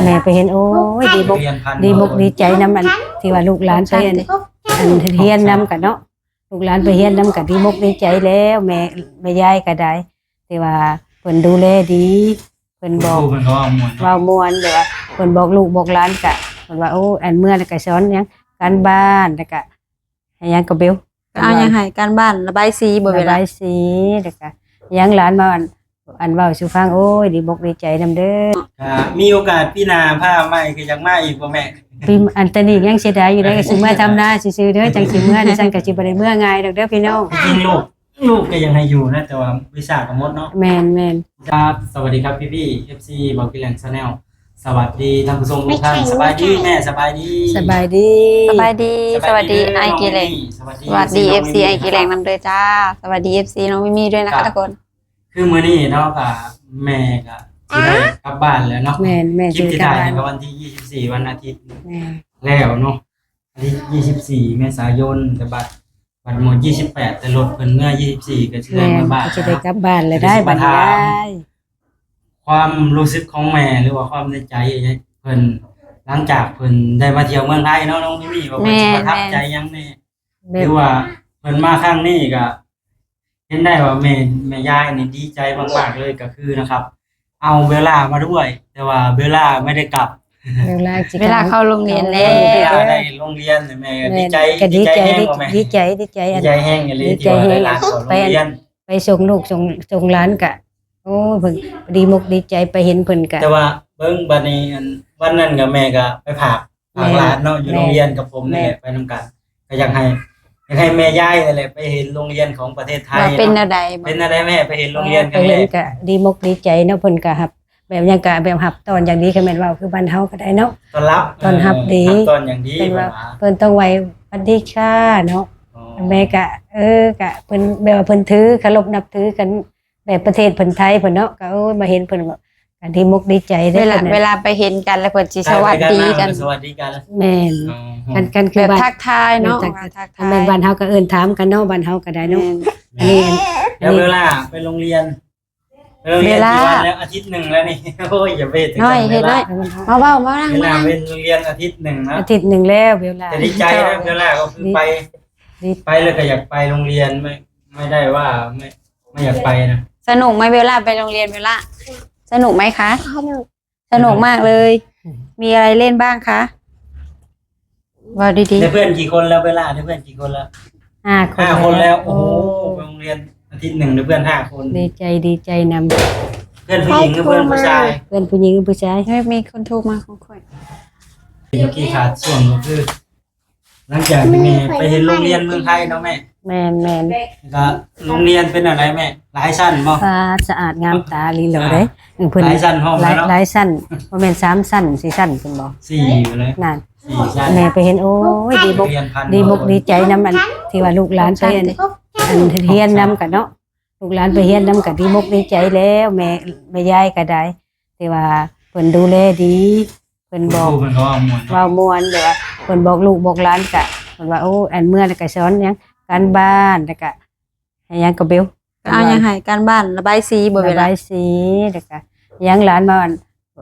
แม่ไปเห็นโอ้ยดีบกดีใจนำมันที่ว่าลูกหลานไปอันเฮียนนำกันเนาะลูกหลานไปเฮียนนำกันดีบกดีใจแล้วแม่ยายก็ได้ที่ว่าเพิ่นดูแลดีเพิ่นบอกเว้าม่วนแบบว่าเพิ่นบอกลูกบอกหลานก็เพิ่นว่าโอ้อันเมื่อแล้วก็สอนหยังการบ้านแล้วก็ให้หยังก็เบลเอาหยังให้การบ้านระบายสีบ่เวลาระบายสีแล้วก็ยังหลานมาอันเว้าสู่ฟังโอ้ยดีบกดีใจนำเด้อมีโอกาสพี่นาพาใหม่ก็อยากมาอีกบ่แม่ปีอันตนี้ยังเสียดายอยู่ได้ก็สิเมื่อทำหน้าซื่อๆเด้อจังสิเมื่อดิฉันก็สิบ่ได้เมื่อง่ายดอกเด้อพี่น้องจริงลูกก็ยังให้อยู่นะแต่ว่าวิชาก็หมดเนาะแม่นครับสวัสดีครับพี่ๆ FC บอกกิแลง Channel สวัสดีท่านผู้ชมทุกท่านสบายดีแม่สบายดีสบายดีสบายดีไอกิแลงสวัสดี FC ไอกิแลงนำเด้อจ้าสวัสดี FC น้องมิมี่ด้วยนะคะทุกคนคือมื้อนี้เนาะก็แม่ก็สิได้กลับบ้านแล้วเนาะแม่คลิปที่ถ่ายในวันที่24วันอาทิตย์แล้วเนาะวันที่24เมษายนแต่บัตรหมด28แต่รถเพิ่นเมื่อ24ก็สิได้มาบ้านจะได้กลับบ้านเลยได้บัดนี้ได้ความรู้สึกของแม่หรือว่าความในใจเพิ่นหลังจากเพิ่นได้มาเที่ยวเมืองไทยเนาะน้องมิมี่ว่าเพิ่นประทับใจยังแน่หรือว่าเพิ่นมาครั้งนี้ก็เห็นได้ว่าแม่ยายนี่ดีใจมากๆเลยก็คือนะครับเอาเวลามาด้วยแต่ว่าเวลาไม่ได้กลับเวลาเข้าโรงเรียนแล้วได้โรงเรียนแม่ดีใจแฮงบ่แม่ดีใจแฮงเลยที่ว่าหลานเข้าโรงเรียนไปส่งลูกส่งหลานก็โอ้เพิ่นดีมุกดีใจไปเห็นเพิ่นก็แต่ว่าเบิ่งบัดนี้วันนั้นก็แม่ก็ไปฝากหลานเนาะอยู่โรงเรียนกับผมนี่ไปนำกันก็อยากให้แม่ยายนั่นแหละไปเห็นโรงเรียนของประเทศไทยเป็นอะไรแม่ไปเห็นโรงเรียนกันเลยก็ดีมุกดีใจเนาะเพิ่นก็รับแบบยังกะแบบรับตอนอย่างดีคือแม่นว่าคือบ้านเฮาก็ได้เนาะต้อนรับดีตอนอย่างดีเป็นว่าเพิ่นต้องไว้สวัสดีค่ะเนาะแม่ก็ก็เพิ่นแบบว่าเพิ่นถือเคารพนับถือกันแบบประเทศเพิ่นไทยเพิ่นเนาะก็มาเห็นเพิ่นก็ดีมุกดีใจเวลาไปเห็นกันแล้วเพิ่นสิสวัสดีกันแม่นกันคือทักทายเนาะแม่นบ้านเฮาก็เอิ้นถามกันเนาะบ้านเฮาก็ได้เนาะอันนี้แล้วเวลาไปโรงเรียนกี่วันแล้วอาทิตย์นึงแล้วนี่โอ้ยอย่าเว้ถึงน้อยเฮ็ดน้อยมาเว้ามานั่งมาเป็นโรงเรียนอาทิตย์นึงนะอาทิตย์นึงแล้วเวลาแต่ดีใจนะเวลาก็คือไปแล้วก็อยากไปโรงเรียนไม่ได้ว่าไม่อยากไปนะสนุกไหมเวลาไปโรงเรียนเวลาสนุกไหมคะสนุกมากเลยมีอะไรเล่นบ้างคะว่าดีๆได้เพื่อนกี่คนแล้วเวลาได้เพื่อนกี่คนแล้ว5 คนแล้วโอ้โหโรงเรียนอาทิตย์นึงได้เพื่อน5 คนดีใจนำเพื่อนผู้หญิงกับเพื่อนผู้ชายเพื่อนผู้หญิงกับผู้ชายมีคนโทรมาของข่อยเมื่อกี้ขาดส่วนก็คือหลังจากแม่ไปเห็นโรงเรียนเมืองไทยเนาะแม่ก็โรงเรียนเป็นอะไรแม่หลายชั้นบ่สะอาดงามตาลีเหลอเด้เพิ่นหลายชั้นห้องเนาะหลายชั้นบ่แม่น3ชั้น4ชั้นเพิ่นบ่4อยู่เลยนั่นแม่ไปเห็นโอ้ยดีบกดีใจนำมันที่ว่าลูกหลานไปอันเฮียนนำกันเนาะลูกหลานไปเฮียนนำกันดีบกดีใจแล้วแม่ยายก็ได้ที่ว่าเพิ่นดูแลดีเพิ่นบอกเว้าม่วนแบบว่าเพิ่นบอกลูกบอกหลานก็เพิ่นว่าโอ้อันเมื่อแล้วก็สอนหยังการบ้านแล้วก็ให้หยังก็เบลเอาหยังให้การบ้านระบายสีบ่เวลาระบายสีแล้วก็ยังหลานมา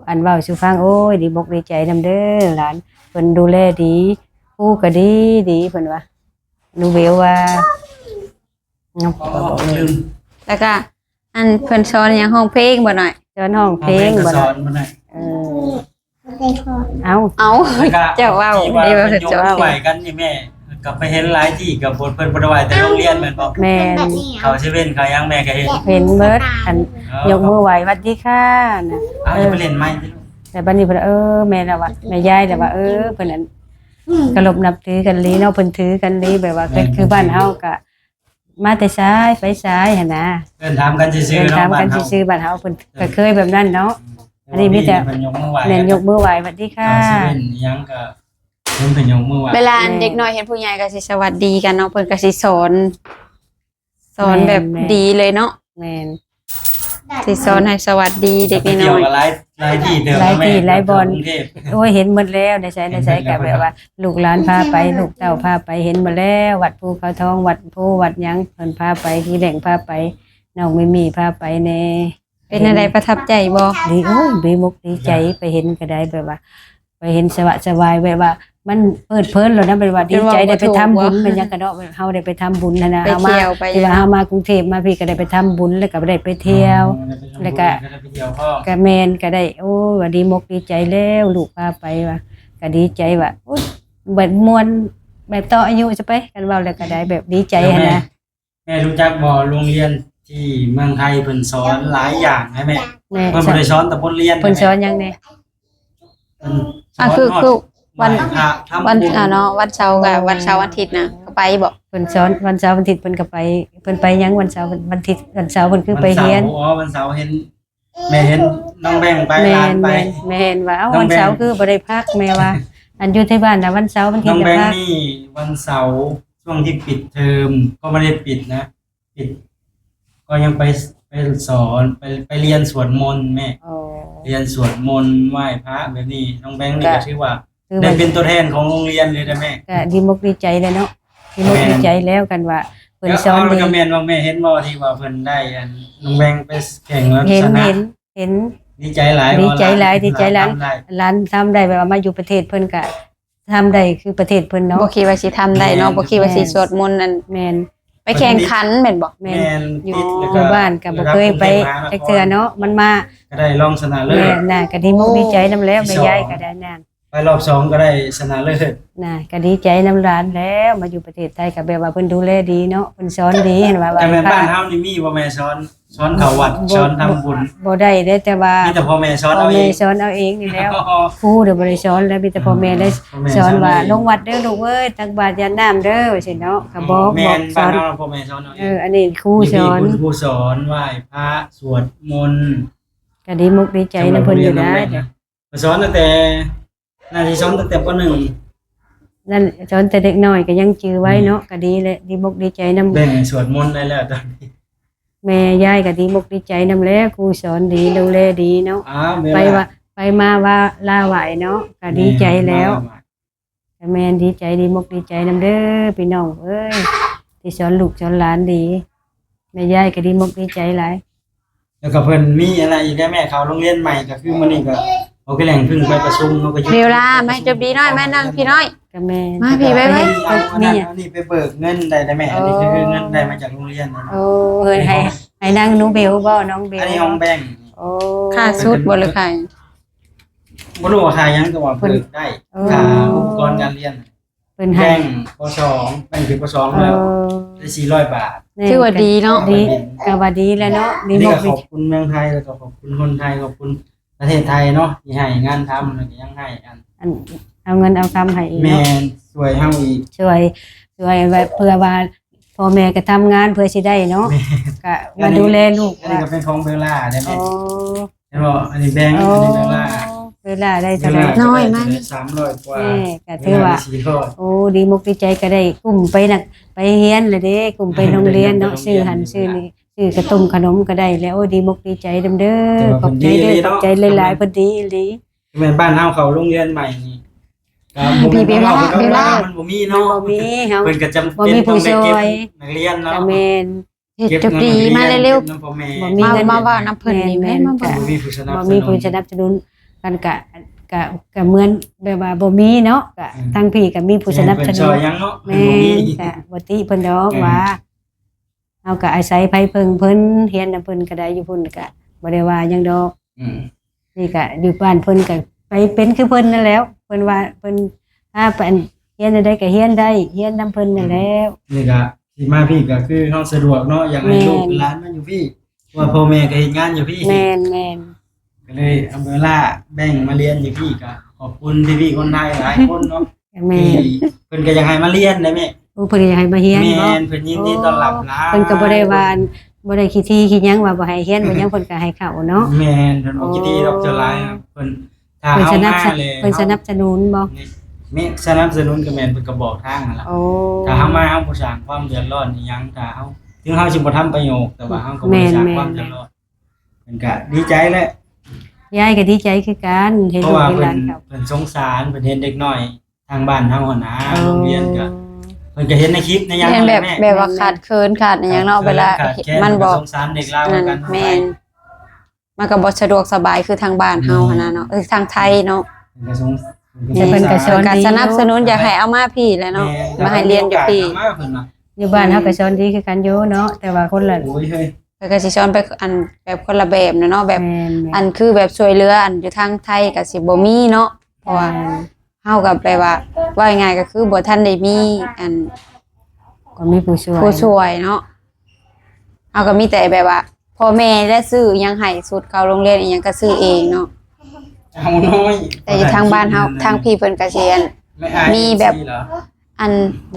อันเว้าสู่ฟังโอ้ยดีบกดีใจนำเด้อหลานเพิ่นดูแลดีผู้ก็ดีเพิ่นว่าหนูเบลว่าเนาะแล้วก็อันเพิ่นสอนหยังห้องเพลงบ่หน่อยสอนห้องเพลงบ่หน่อยเอาเจ้าว้าวดีว่าเจ้าไหวกันนี่แม่กับไปเห็นหลายที่กับบทเพิ่นบ่ได้ไหวแต่โรงเรียนแม่นบ่แม่เขาสิเว้นเขายังแม่ก็เห็นเบิดอันยกมือไหวสวัสดีค่ะนะจะไปเล่นใหม่แต่บัดนี้เพิ่นแม่น่ะว่าแม่ยายแต่ว่าเพิ่นนั้นเคารพนับถือกันลีเนาะเพิ่นถือกันลีแบบว่าคือบ้านเฮาก็มาแต่ซ้ายไปซ้ายหั่นน่ะเพิ่นถามกันซื่อๆเนาะถามกันซื่อๆบ้านเฮาเพิ่นก็เคยแบบนั้นเนาะอันนี้มีแต่แม่นยกมือไหวสวัสดีค่ะยังก็เพิ่นยกมือไหวเวลาเด็กน้อยเห็นผู้ใหญ่ก็สิสวัสดีกันเนาะเพิ่นก็สิสอนแบบดีเลยเนาะแม่นสิสอนให้สวัสดีเด็กน้อยหลายที่หลายบอนโอ้ยเห็นหมดแล้วในใช้ก็แบบว่าลูกหลานพาไปลูกเต้าพาไปเห็นหมดแล้ววัดภูเขาทองวัดภูวัดหยังเพิ่นพาไปที่แหล่งพาไปน้องไม่มีพาไปแน่ เป็นอะไรประทับใจบ่ ดีโอ้ยดีมุกดีใจไปเห็นก็ได้แบบว่า ไปเห็นสบายแบบว่า มันเพลิดเพลินแล้วนะแบบว่าดีใจได้ไปทำบุญเป็นหยังกระเนาะเฮาได้ไปทำบุญนะ ไป เฮามา เที่ยวไป ที่ว่าเฮามากรุงเทพมาพี่ก็ได้ไปทำบุญแล้วก็ได้ไปเที่ยว แล้วก็ ได้ไปเที่ยวพ่อ ก็แมนก็ได้โอ้ว่าดีมกดีใจแล้วลูกพาไปว่าก็ดีใจว่าอุ๊ยแบบมวนแบบต่ออายุจะไปกันเว้าแล้วก็ได้แบบดีใจหั้นนะ แม่รู้จักบ่โรงเรียนที่เมืองไทยเพิ่นสอนหลายอย่างให้แม่ แม่ เพิ่นบ่ได้สอนแต่บทเรียน เพิ่นสอนหยังแน่ เพิ่นส อ่ะ น คือวัน ไหพระทำ วัน บุญ เนาะวันเสาร์กับวันเสาร์วันอาทิตย์น่ะก็ไปบ่ เพิ่นสอนวันเสาร์วันอาทิตย์เพิ่นก็ไปเพิ่นไปหยังวันเสาร์วันอาทิตย์วันเสาร์เพิ่นคือไปเรียน วันเสาร์เห็นแม่เห็นน้องแบงค์ไป แม่ ร้าน น ไป แม่นว่าเอ้า น้อง วัน แบงค์ เสาร์คือบ่ได้พักแม่ว่า อันอยู่ที่บ้านน่ะวันเสาร์วันอาทิ น้ ต อง ย์ แบ น่ะ ง พัก ค์นี่วันเสาร์ช่วงที่ปิดเทอมก็ไม่ได้ปิดนะ ปิด ก็ยังไปสอนไปเรียนสวดมนต์แม่ โอ้ เรียนสวดมนต์ไหว้พระแบบนี้น้องแบงค์นี่ ก็ ก็ถือว่า คือ ได้ ว่า เป็นตัวแทนของโรงเรียนเลยนะแม่ ก็ดีมกดีใจเลยเนาะดีมกดีใจแล้วกันว่าเพิ่น แล้ว สอน เอา ดี แล้วก็แม่นว่าแม่เห็นบ่ที่ว่าเพิ่นได้อันน้องแบงค์ไปแข่งแล้ว เห็น ชนะ เห็น ดีใจหลาย ดีใจหลาย บ่ ดีใจหลาย ทำได้ ร้านทำได้แบบว่ามาอยู่ประเทศเพิ่นก็ทำได้คือประเทศเพิ่นเนาะ บ่คิดว่าสิทำได้เนาะบ่คิดว่าสิสวดมนต์นั่น แม่น ไปแข่งขันแม่นบ่ แม่ แม่ น น อยู่ ติดแล้ว อยู่บ้านก็บ่เคยไปจักเทื่อเนาะมันมา ก็ได้รองชนะเลิ แม่ ศ นน่ะก็ดีมกดีใจนํแล้วแม่ยายก็ได้นั่น ไปรอบสองก็ได้ชนะเลิศ น่ะก็ดีใจนํร้านแล้วมาอยู่ประเทศไทยก็แบบว่าเพิ่นดูแลดีเนาะเพิ่นสอนดีเห็นว่า แต่แม่ พระ บ้านเฮานี่มีบ่แม่สอนเข้าวัดสอนทำบุญ บ่ได้เด้แต่ว่า มีแต่พ่อแม่สอน พ่อ เอาเอ แม่ ง สอนเอาเองนี่แล้ว ครูเดี๋ยวบ่ได้สอนแล้วมีแต่พ่อแม่ได้สอนว่าลงวัดเด้อลูกเอ้ยตักบาตรยามน้ำเด้อว่าซี่เนาะก็บอก แม่ บอก น ส บ้า อน น เฮาพ่อแม่สอนเอาเอ เอง ออันนี้ครูสอน มีคุณครูสอนไหว้พระสวดมนต์ ก็ดีมุกดีใจนํเพิ่นอยู่นะ สอนตั้งแต่น่าสิสอนตั้งแต่ป .1 นั่นสอนแต่เด็กน้อยก็ยังจือไว้เนาะก็ดีแหละดีมุกดีใจนํ แบ่งสวดมนต์ได้แล้วตอนนี้ แม่ยายก็ดีมุกดีใจนํแล้วครูสอนดีดูแลดีเนาะ เวล ไปว่าไปมาว่าลาไหวเนาะก็ดีใจแล้วก็แม่นดีใจดีมุกดีใจนํเด้อพี่น้องเอ้ยที่สอนลูกสอนหลานดีแม่ยายก็ดีมุกดีใจหลาย แล้วก็เพิ่นมีอะไรอีกได้แม่เขาโรงเรียนใหม่ก็คือมื้อนี้ก็เอาไปแหล่งพึ่งไปประชุมเนาะก็อยู่ เวลาไม่จบดีน้อยแม่นั่งพี่น้อย ก็แม่ มาพี่ไว้ เอาอันนั้นเอานี่ไปเบิกเงินได้แม่อันนี้คือเงินได้มาจากโรงเรียนนะ โอ้เฮ้ยให้นางหนูเบลบ่น้องเบล อันนี้ห้องแบงค์ โอ้ ค่าสุดบ่หรือค่า บ่รู้ว่าค่าหยังแต่ว่าเบิกได้ค่าอุปกรณ์การเรียน เพิ่น แบ ให้ งค์ป .2 แบงค์คือป .2 แล้วได้400 บาท ถือว่าดีเนาะ ดีก็ว่าดีแล้วเนาะดี นี่ มุ ก็ ก ขอบคุณเมืองไทยแล้วก็ขอบคุณคนไทยขอบคุณประเทศไทยเนาะที่ให้งานทำแล้วก็ยังให้อัน อันเอาเงินเอาคำให้อีก แม่ เนาะ นสวยเฮาอีก ช่วยไว้เพื่อว่าพ่อแม่ก็ทำงานเพื่อสิได้เนาะก็มาดูแลลูก อันนี้ก็เป็นของเบลล่าได้ไหม โอ้ เห็นบ่อันนี้แบงค์ โอ้ อันนี้เบลล่า เวลาได้เท่าไหร่ น้อยมาก 300กว่า แม่ก็ถือว่า โอ้ดีมุกดีใจก็ได้กลุ่มไปนักไปเรียนเลยเด้กลุ่มไปโรงเรียนเนาะซื้อหันซื้อนี่ซื้อกระต้มขนมก็ได้แล้วโอ้ดีมุกดีใจเด้อเด้อขอบใจเด้อขอบใจหลายๆเพิ่นดีอีหลี เหมือนบ้านเฮาเขาโรงเรียนใหม่นี่ก็ พี่เบลล่า มันบ่มี มัน เนาะ บ่มีเฮา เพิ่นก็จำ บ่ เป็น มีผู้ ต้องได้เก็บ ช่วย นักเรียนเนาะ ก็แม่น เฮ็ดจบดีมาเร็ว ก็บน้ำพ่อแม่ บ่ ๆ มี มา เงิน มาว่าน้ำเพิ่นนี่แม่มา ก็ บ่ บ่มีผู้สนับ บ่ ส มี นุ ผู้ น สนับสนุนกันก็เหมือนแบบว่าบ่มีเนาะก็ทางพี่ก็มีผู้สนับส เพิ่ นุ ช่วน ยยังเนาะ แม่ บ่มี ก็บ่ติเพิ่นดอกว่าเฮาก็อาศัยไผเพิ่นเฮียนนำเพิ่นก็ได้อยู่พุ่นก็บ่ได้ว่าหยังดอก อืม นี่ก็อยู่บ้านเพิ่นก็ไปเป็นคือเพิ่นนั่นแหล้วเพิ่นว่าเพิ่นถ้าเป็นเฮียนได้ก็เฮียนได้เฮียนนำเพิ่นนั่นแหล้ว นี่ก็ที่มาพี่ก็คือเฮาสะดวกเนาะอยากให้ลูกหลานมาอยู่พี่ว่าพ่อแม่ก็เฮ็ดงานอยู่พี่ แม่น ก็เลยอำเภอล่าแบ่งมาเรียนอยู่พี่ก็ขอบคุณพี่ๆคนไทยหลายคนเนาะ แม่ ที่เพิ่นก็อยากให้มาเรียนได้แม่ โอ้เพิ่นอยากให้มาเฮียน แม่ เนาะ นเพิ่นยินดีต้อนรับหลาย เพิ่นก็บ่ได้ว่าบ่ได้ขี้ที่ขี้หยังว่าบ่ให้เฮียนบ่หยังเพิ่นก็ให้เข้าเนาะ แม่นเพิ่นบ่คิดดีดอกเจ้าหลายครับเพิ่นถ้า เพิ่น เฮา สนับ มา สนุน เลย เพิ่นสนับสนุนบ่ แม่สนับสนุนก็แม่นเพิ่นก็บอกทางนั่นล่ะ โอ้ ถ้าเฮามาเฮาบ่สร้างความเดือดร้อนอีหยังถ้าเฮาถึงเฮาสิบ่ทำประโยชน์แต่ว่าเฮาก็บ่ได้สร้างความเดือดร้อนเพิ่นก็ดีใจแหละ ยายก็ดีใจคือกันเห็น เพราะ ลูก ว่า เห็นห เพิ่ ลาน นเขา เพิ่นสงสารเพิ่นเห็นเด็กน้อยทางบ้านเฮาหั่นนะโรงเรียนก็เพิ่นก็เห็นในคลิปในหยัง เรียน นั่นแห แบ ละ บ แม่ แบบว่าขาดเคินขาดอหย่างเนาะเวลา ขาดแคล มันบอก สงสารเด็กลาว นั่น กัน แม่น มันก็บ่สะดวกสบายคือทางบ้านเฮาหันนะเนาะทางไทยเนาะ กระทรวง แต่เพิ่นก็สอน การสนับสนุนอยากให้เอามาพี่แหล้วเนาะมาให้เรียนอยู่พี่ อยู่บ้านเฮาก็สอนดีคือกันอยู่เนาะแต่ว่าคนละ โอ้ยเฮ้ย เพิ่นก็สิสอนไปอันแบบคนละแบบเนาะแบบ แม่น อันคือแบบช่วยเหลืออันอยู่ทางไทยก็สิบ่มีเนาะเพราะว่าเฮาก็แปลว่าง่ายๆก็คือบ่ทันได้มีอัน ก็มีผู้ช่วย ผู้ช่วยเนาะเฮาก็มีแต่แบบว่าพ่อแม่ได้ซื้ออิหยังให้สุดเข้าโรงเรียนอีหยังก็ซื้อเองเนาะ เอาน้อย แต่อยู่ทางบ้านเฮาทางพี่เพิ่นก็สิอัน มีแบบ อัน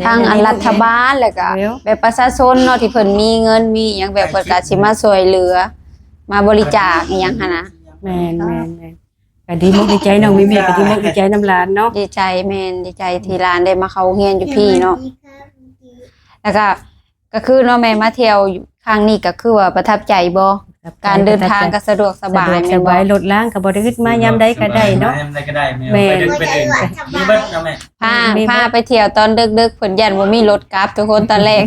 ทางอันรัฐบาลแล้วก็แบบประชาชนเนาะที่เพิ่นมีเงินมีอิหยังแบบเพิ่นก็สิมาช่วยเหลือ มาบริจาคอิหยังหั่นนะ แม่นก็ดีมุกดีใจน้องมีแม่ก็ดีมุกดีใจน้ำหลานเนาะ ดีใจแม่นดีใจที่หลานได้มาเข้าโรงเรียนอยู่พี่เนาะแล้วก็คือเนาะแม่มาเที่ยวอยู่ครั้งนี้ก็คือว่าประทับใจบ่การเดินทางก็สะดวกสบาย ส แม่น บา บ่ ยรถล้างก็บ่ได้อึดมายามใดก็ได้เนาะ ยามใดก็ได้ แม่ ไปดึกไปเดินมีเบิดเนาะแม่ พาไปเที่ยวตอนดึกๆเพิ่นยันบ่มีรถกลับทุกคนตอนแรก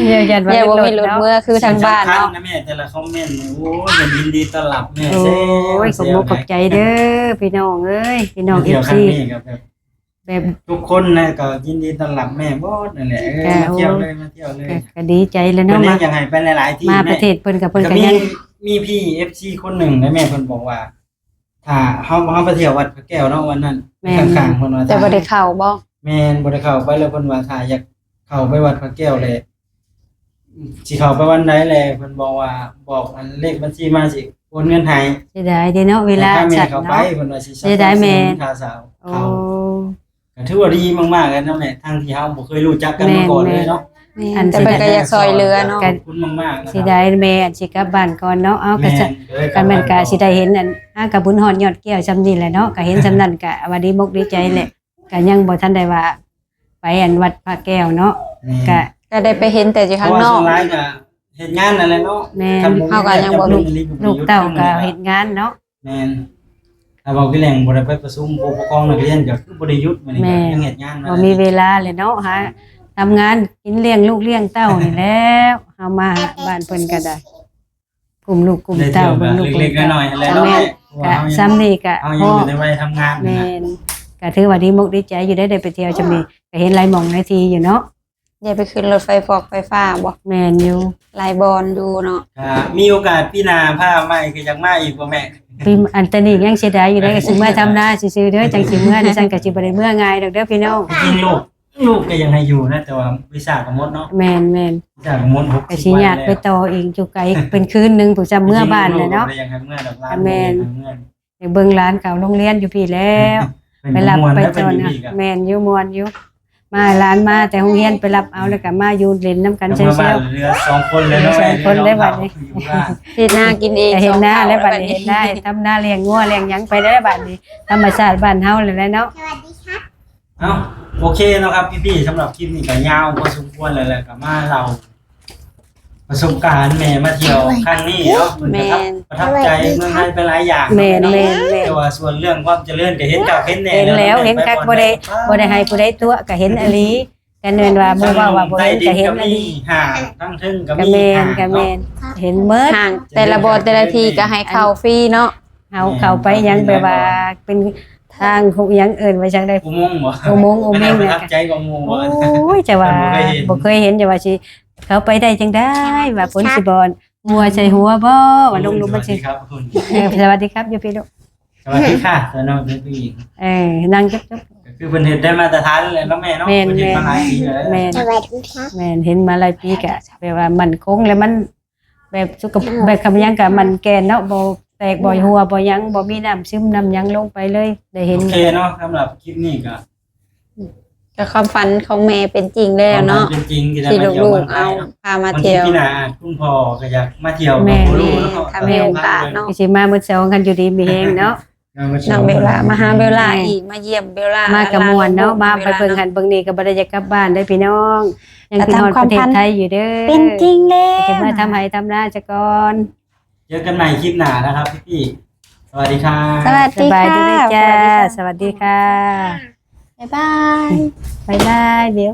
อย่ายันว่า ยันบ่มีรถ เนาะ เมื่อคือทางบ้านเนาะ นะแม่แต่ละคอมเมนต์โอ้ยยินดีต้อนรับแม่ โอ้ยขอบคุณขอบใจเด้อพี่น้องเอ้ยพี่น้อง เที่ยวครั้ FC งนี้ก็แบบ แบบ ทุกคนนะก็ยินดีต้อนรับแม่บอสนั่นแหละมาเที่ยวเลยมาเที่ยวเลย ก็ดีใจแล้ว เพิ่น เนาะ ยั มาง อยากให้ไปหลายๆที่ มาป แม่ ระเทศเพิ่นกับเพิ่น ก็ ก็ มี ยัง มีพี่ FC คนหนึ่งนะแม่เพิ่นบอกว่า ถ้าเฮาไปเที่ยววัดพระแก้วเนาะวันนั้นข้างๆเพิ่นว่า แต่บ่ได้เข้าบ่ แม่นบ่ได้เข้าไปแล้วเพิ่นว่าถ้าอยากเข้าไปวัดพระแก้วเลยสิเข้าไปวันใดแลเพิ่นบอกว่าบอกอันเลขบัญชีมาสิโอนเงินให้ เสียดายเด้เนาะเวลา ถ้แม่ สัตว์ เข้าไป เนาะ เพิ่นว่าสิ เสียดายแม่ ค่าสาว โอ้ เข้าก็ถือว่าดีมากๆแล้วเนาะแม่ทั้งที่เฮาบ่เคยรู้จักกันมาก่อนเลยเนาะ อัน แต่เพิ่นก็อยากซอยเหลือเนาะ ขอบคุณมากๆนะ สิได้แม่อันสิกลับบ้านก่อนเนาะเอาก็จะ แม่ กันแม่นก็สิได้เห็นอันกับบุญฮอดยอดแก้วซำนี้แหละเนาะก็เห็นซำนั้นก็ว่าดีมกดีใจแหละก็ยังบ่ทันได้ว่า ไปอันวัดพระแก้วเนาะก็ ก็ได้ไปเห็นแต่อยู่ เพ ข้าง ราะว่าน อ ส่ ก วนร้ายก็เฮ็ดงานนั่นแหละเนาะ แม่ ทำบุญ เฮาก็ยังบ่รู้ ลูกเต้าก็เฮ็ดงานเนาะ แม่นถ้าบอกพี่แหล่งบ่ได้ไปประชุมผู้ปกครองนักเรียนก็คือบ่ได้หยุดมื้อนี้ก็ยังเฮ็ดงาน บ่มีเวลาเลยเนาะหาทำงานกินเลี้ยงลูกเลี้ยงเต้านี่แล้วเฮามาบ้านเพิ่นก็ได้กลุ่มลูกกลุ่ม ได้ เต้า เที่ยว เบิ่งลูก เล็กๆน้อยๆแล้วเนาะ แม่น เพราะ ก็ ว่า ซ้ำนี่ก็ เฮายังอยู่ในวัยทำงาน แม่ นะ นก็ถือว่าดีมกดีใจอยู่ได้ไปเที่ยวจำนี้ก็เห็นหลายหม่องหลายทีอยู่เนาะ อย่าไปขึ้นรถไฟฟอกไฟฟ้าบ่ แม่นอยู่ ลายบอลดูเนาะ มีโอกาสพี่นาพาใหม่คือจักมาอีกบ่แม่ ปีอันตนี้ยังเสียดายอยู่ได้ก็สิมาทำนาซื่อๆเด้อจังสิเมื่อดิฉันก็สิบ่ได้เมื่อง่ายดอกเด้อพี่น้อง จริงลูกก็ยังให้อยู่นะแต่ว่าวิชาก็หมดเนาะ แม่น วิชาก็หมด ๆก็สิอยากไปต่ออีกจุไกลเป็นคืนหนึงผู้จำเมื่อบ้านเลยเนาะ ยังให้เมื่อดอกลาน แม่น ไปเบิ่งร้านเก่าโรงเรียนอยู่พี่แล้ว ไปรับไปจอนนะแม่นอยู่มวนอยู่มาร้านมาแต่โรงเรียนไปรับเอาแล้วก็มาอยู่เล่นน้ำกัน กัน เซ เซ ล ลเหลือ2คนเลยเนาะ สองคนได้บัดนี้ เฮ็ดหน้ากินเอง แต่เห็นหน้า สอง แล้วบัด ท่ นี้เห็นหน้าทำหน้าเลี้ยงงัวเลี้ยงหยังไปได้บัดนี้ธรรมชาติบ้านเฮาเลยแหละเนาะ เอ้าโอเคเนาะครับพี่ๆสำหรับคลิปนี้ก็ยาวพอสมควรเลยแหละก็มาเราประสบการณ์แม่มาเที่ยวครั้งนี้เนาะประทับใจเมืองไทยไปหลายอย่าง แม่น แต่ว่าส่วนเรื่องความเจริญก็เห็นกับเห็นแน่ เห็นแล้วเห็นคักบ่ได้ให้ผู้ใดตัวก็เห็นอลีกันเนินว่าบ่ว่าบ่เห็นก็เห็นอลี ห่างทั้งทึ่งก็ ก็ มี แม่นก็แม่นเห็นเมิด ห่างแต่ละบอลแต่ละทีก็ให้เข้าฟรีเนาะ เฮาเข้าไปหยังแบบว่าเป็นทางของหยังเอิ้นว่าจังได๋ อุโมงค์บ่ อุโมงค์อุโมงค์ ประ เนี่ย ทับใจกับอุโมงค์ โอ บ่ ้ยจะว่าบ่เคยเห็นจะว่าสิเขาไปได้จังได้ว่าฝนสิบ่มัวใส่หัวบ่ว่าลงมันสิ ครับคุณ สวัสดีครับอยู่พี่ลูก สวัสดีค่ะสนองเป็นผู้หญิง นั่งจุ๊บ ก็คือเพิ่นเฮ็ดได้มาตรฐานเลยเนาะแม่เนาะ แม่น เพิ่นเฮ็ดมาหลายปีแล้ว แม่น สวัสดีครับ แม่นเห็นมาหลายปีกะแบบว่ามันคงแล้วมันแบบสุขแบบคำยังกะมันแกนเนาะบ่แตกบ่หัวบ่หยังบ่มีน้ำซึมน้ำหยังลงไปเลยได้เห็น โอเคเนาะสำหรับคลิปนี้ก็ ก็ความฝันของแม่เป็นจริงแล้วเนาะ เป็นจริงที่ได้ ที่ มาเที่ยว ลู เมื ก อง ๆ ไท เอา ยเนาะ พามา บางที เที่ยว พี่นาคุณพ่อก็อยากมาเที่ยว แม่ บ่รู้เนาะ ถ้ามีโอกาสเนาะ สิมามื้อเช้ากันอยู่ดีมีแฮงเนาะ น้องเบลล่ามาหาเบลล่าอีกมาเยี่ยมเบลล่า มา มา กับมวนเนาะมาไปเบิ่งหันเบิ่งนี่ก็บ่ได้จะกลับบ้านได้อพี่น้องยังคิดฮอดประเทศไทยอยู่เด้อ เป็นจริงแล้ จะ ว มาทำให้ทำนาจะก่อน เจอกันใหม่คลิปหน้านะครับพี่ๆสวัสดีครับ สวัส ส ดี บาย ค่ะ ดีจ้าสวัสดีค่ะ บ๊ายบาย บ๊ายบายเดี๋ยว